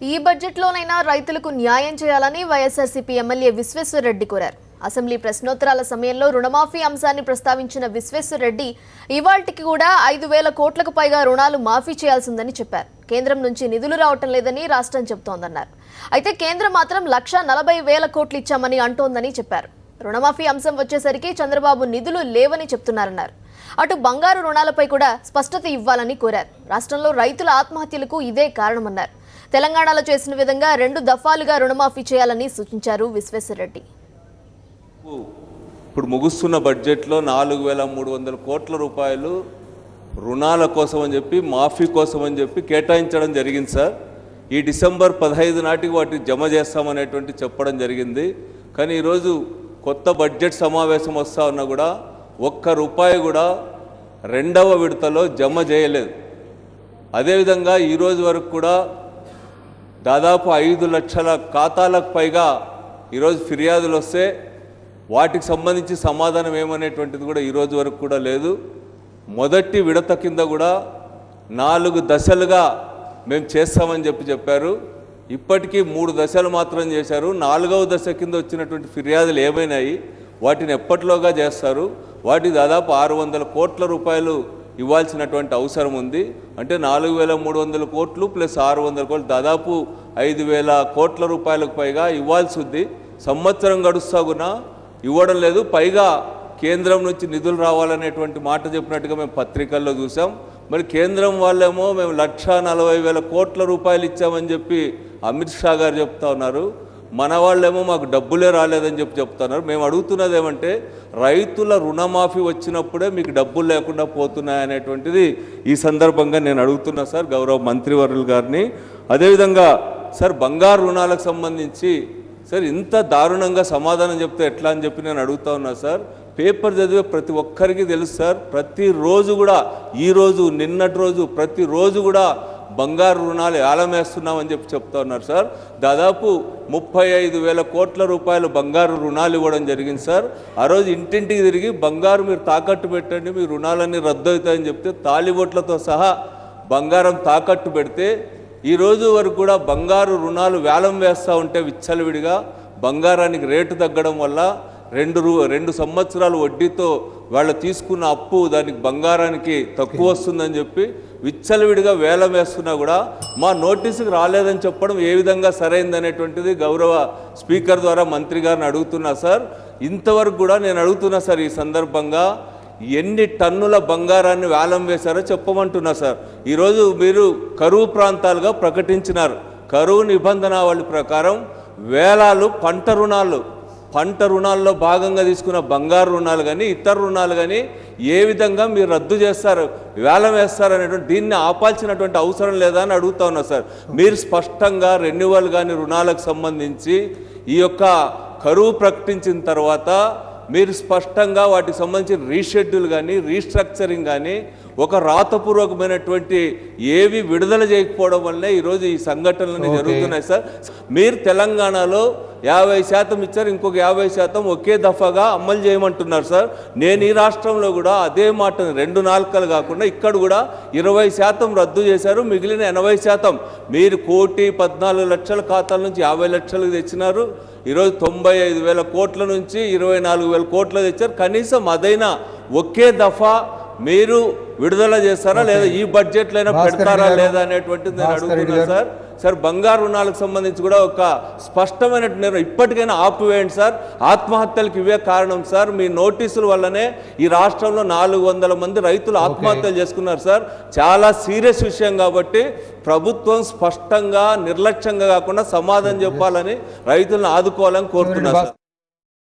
ఈ బడ్జెట్లోనైనా రైతులకు న్యాయం చేయాలని వైఎస్ఆర్సీపీ ఎమ్మెల్యే విశ్వేశ్వరరెడ్డి కోరారు. అసెంబ్లీ ప్రశ్నోత్తరాల సమయంలో రుణమాఫీ అంశాన్ని ప్రస్తావించిన విశ్వేశ్వరరెడ్డి ఇవాల్టికి కూడా 5,000 కోట్లకు పైగా రుణాలు మాఫీ చేయాల్సిందని చెప్పారు. కేంద్రం నుంచి నిధులు రావటం లేదని రాష్ట్రం చెబుతోందన్నారు. అయితే కేంద్రం మాత్రం 1,40,000 కోట్లు ఇచ్చామని అంటోందని చెప్పారు. రుణమాఫీ అంశం వచ్చేసరికి చంద్రబాబు నిధులు లేవని చెప్తున్నారన్నారు. అటు బంగారు రుణాలపై కూడా స్పష్టత ఇవ్వాలని కోరారు. రాష్ట్రంలో రైతుల ఆత్మహత్యలకు ఇదే కారణమన్నారు. తెలంగాణలో చేసిన విధంగా 2 దఫాలుగా రుణమాఫీ చేయాలని సూచించారు విశ్వేశ్వరరెడ్డి. ఇప్పుడు ముగుస్తున్న బడ్జెట్లో 4,300 కోట్ల రూపాయలు రుణాల కోసం అని చెప్పి మాఫీ కోసం అని చెప్పి కేటాయించడం జరిగింది సార్. ఈ డిసెంబర్ 15 నాటికి వాటిని జమ చేస్తామనేటువంటి చెప్పడం జరిగింది. కానీ ఈరోజు కొత్త బడ్జెట్ సమావేశం వస్తూ ఉన్నా కూడా ₹1 కూడా 2వ విడతలో జమ చేయలేదు. అదేవిధంగా ఈరోజు వరకు కూడా దాదాపు 5 లక్షల ఖాతాలకు పైగా ఈరోజు ఫిర్యాదులు వస్తే వాటికి సంబంధించి సమాధానం ఏమనేటువంటిది కూడా ఈరోజు వరకు కూడా లేదు. మొదటి విడత కింద కూడా 4 దశలుగా మేము చేస్తామని చెప్పారు. ఇప్పటికీ 3 దశలు మాత్రం చేశారు. 4వ దశ కింద వచ్చినటువంటి ఫిర్యాదులు ఏమైనాయి, వాటిని ఎప్పటిలోగా చేస్తారు. వాటికి దాదాపు 600 కోట్ల రూపాయలు ఇవ్వాల్సినటువంటి అవసరం ఉంది. అంటే 4,300 కోట్లు ప్లస్ 600 కోట్లు దాదాపు 5,000 కోట్ల రూపాయలకు పైగా ఇవ్వాల్సి ఉంది. సంవత్సరం గడుస్తా కూడా ఇవ్వడం లేదు. పైగా కేంద్రం నుంచి నిధులు రావాలనేటువంటి మాట చెప్పినట్టుగా మేము పత్రికల్లో చూసాం. మరి కేంద్రం వాళ్ళేమో మేము 1,40,000 కోట్ల రూపాయలు ఇచ్చామని చెప్పి అమిత్ షా గారు చెప్తా ఉన్నారు. మన వాళ్ళేమో మాకు డబ్బులే రాలేదని చెప్తున్నారు. మేము అడుగుతున్నది ఏమంటే రైతుల రుణమాఫీ వచ్చినప్పుడే మీకు డబ్బులు లేకుండా పోతున్నాయనేటువంటిది ఈ సందర్భంగా నేను అడుగుతున్నా సార్ గౌరవ మంత్రివర్యులు గారిని. అదేవిధంగా సార్ బంగారు రుణాలకు సంబంధించి సార్ ఇంత దారుణంగా సమాధానం చెప్తే ఎట్లా అని చెప్పి నేను అడుగుతా ఉన్నా సార్. పేపర్ చదివే ప్రతి ఒక్కరికి తెలుసు సార్. ప్రతిరోజు కూడా ఈరోజు నిన్నటి రోజు ప్రతిరోజు కూడా బంగారు రుణాలు ఏలమేస్తున్నామని చెప్తా ఉన్నారు సార్. దాదాపు 35,000 కోట్ల రూపాయలు బంగారు రుణాలు ఇవ్వడం జరిగింది సార్. ఆ రోజు ఇంటింటికి తిరిగి బంగారు మీరు తాకట్టు పెట్టండి, మీ రుణాలన్నీ రద్దు అవుతాయని చెప్తే తాళిబొట్లతో సహా బంగారం తాకట్టు పెడితే ఈరోజు వరకు కూడా బంగారు రుణాలు వేలం వేస్తూ ఉంటే విచ్చలవిడిగా బంగారానికి రేటు తగ్గడం వల్ల 2 సంవత్సరాలు వడ్డీతో వాళ్ళు తీసుకున్న అప్పు దానికి బంగారానికి తక్కువ వస్తుందని చెప్పి విచ్చలవిడిగా వేలం వేస్తున్నా కూడా మా నోటీసుకు రాలేదని చెప్పడం ఏ విధంగా సరైందనేటువంటిది గౌరవ స్పీకర్ ద్వారా మంత్రి గారిని అడుగుతున్నా సార్. ఇంతవరకు కూడా నేను అడుగుతున్నా సార్ ఈ సందర్భంగా ఎన్ని టన్నుల బంగారాన్ని వేలం వేశారో చెప్పమంటున్నా సార్. ఈరోజు మీరు కరువు ప్రాంతాలుగా ప్రకటించినారు. కరువు నిబంధనావళి ప్రకారం వేలాలు పంట రుణాల్లో భాగంగా తీసుకున్న బంగారు రుణాలు కానీ ఇతర రుణాలు కానీ ఏ విధంగా మీరు రద్దు చేస్తారు, వేలం వేస్తారు అనేటువంటి దీన్ని ఆపాల్సినటువంటి అవసరం లేదా అని అడుగుతా ఉన్నా సార్. మీరు స్పష్టంగా రెన్యువల్ కానీ రుణాలకు సంబంధించి ఈ యొక్క కరువు ప్రకటించిన తర్వాత మీరు స్పష్టంగా వాటికి సంబంధించిన రీషెడ్యూల్ కానీ రీస్ట్రక్చరింగ్ కానీ ఒక రాతపూర్వకమైనటువంటి ఏవి విడుదల చేయకపోవడం వల్లే ఈరోజు ఈ సంఘటనలు జరుగుతున్నాయి సార్. మీరు తెలంగాణలో 50% ఇచ్చారు, ఇంకొక 50% ఒకే దఫాగా అమలు చేయమంటున్నారు సార్. నేను ఈ రాష్ట్రంలో కూడా అదే మాటను 2 నాలుకలు కాకుండా ఇక్కడ కూడా 20% రద్దు చేశారు. మిగిలిన 80% మీరు 1,14,00,000 ఖాతాల నుంచి 50 లక్షలకు తెచ్చినారు. ఈరోజు 95,000 కోట్ల నుంచి 24,000 కోట్లు తెచ్చారు. కనీసం అదైనా ఒకే దఫా మీరు విడుదల చేస్తారా లేదా ఈ బడ్జెట్లో అయినా పెడతారా లేదా అనేటువంటిది నేను అడుగుతున్నా సార్. సార్ బంగారు రుణాలకు సంబంధించి కూడా ఒక స్పష్టమైన నిర్ణయం ఇప్పటికైనా ఆపివేయండి సార్. ఆత్మహత్యలకు ఇవే కారణం సార్. మీ నోటీసుల వల్లనే ఈ రాష్ట్రంలో 400 మంది రైతులు ఆత్మహత్యలు చేసుకున్నారు సార్. చాలా సీరియస్ విషయం కాబట్టి ప్రభుత్వం స్పష్టంగా నిర్లక్ష్యంగా కాకుండా సమాధానం చెప్పాలని రైతులను ఆదుకోవాలని కోరుతున్నారు సార్.